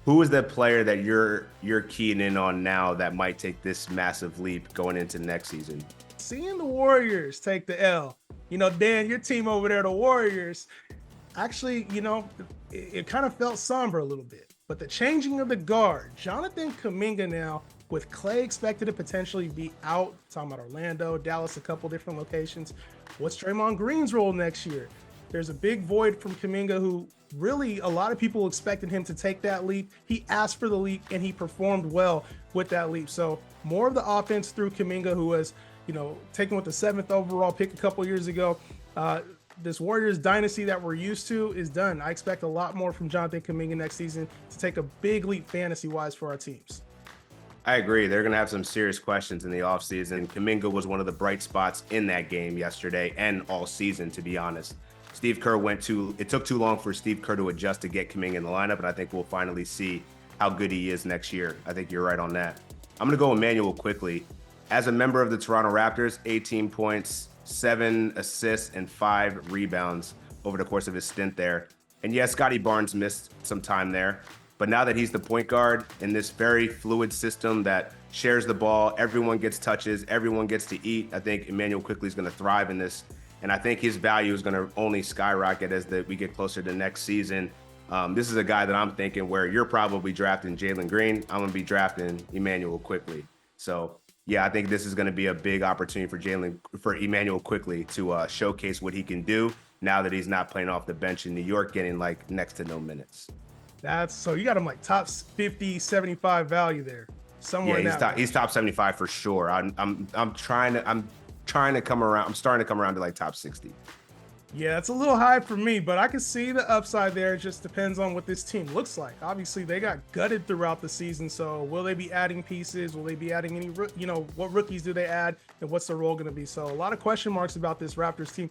Who is the player that you're keying in on now that might take this massive leap going into next season? Seeing the Warriors take the L. Dan, your team over there, the Warriors, actually, it kind of felt somber a little bit. But the changing of the guard, Jonathan Kuminga now, with Clay expected to potentially be out, talking about Orlando, Dallas, a couple different locations. What's Draymond Green's role next year? There's a big void from Kuminga, who really a lot of people expected him to take that leap. He asked for the leap and he performed well with that leap. So more of the offense through Kuminga, who was, taken with the 7th overall pick a couple years ago. This Warriors dynasty that we're used to is done. I expect a lot more from Jonathan Kuminga next season to take a big leap fantasy-wise for our teams. I agree. They're going to have some serious questions in the offseason. Kuminga was one of the bright spots in that game yesterday and all season, to be honest. It took too long for Steve Kerr to adjust to get Kuminga in the lineup, and I think we'll finally see how good he is next year. I think you're right on that. I'm going to go Emmanuel quickly. As a member of the Toronto Raptors, 18 points, 7 assists, and 5 rebounds over the course of his stint there. And yes, Scotty Barnes missed some time there. But now that he's the point guard in this very fluid system that shares the ball, everyone gets touches, everyone gets to eat, I think Emmanuel quickly is going to thrive in this. And I think his value is going to only skyrocket as we get closer to next season. This is a guy that I'm thinking where you're probably drafting Jalen Green. I'm going to be drafting Emmanuel quickly. So, yeah, I think this is going to be a big opportunity for Emmanuel quickly to showcase what he can do now that he's not playing off the bench in New York, getting like next to no minutes. So you got him like top 50, 75 value there. Somewhere. Yeah, he's top 75 for sure. I'm trying to come around. I'm starting to come around to like top 60. Yeah, it's a little high for me, but I can see the upside there. It just depends on what this team looks like. Obviously, they got gutted throughout the season, so will they be adding pieces? Will they be adding any, what rookies do they add, and what's their role going to be? So a lot of question marks about this Raptors team.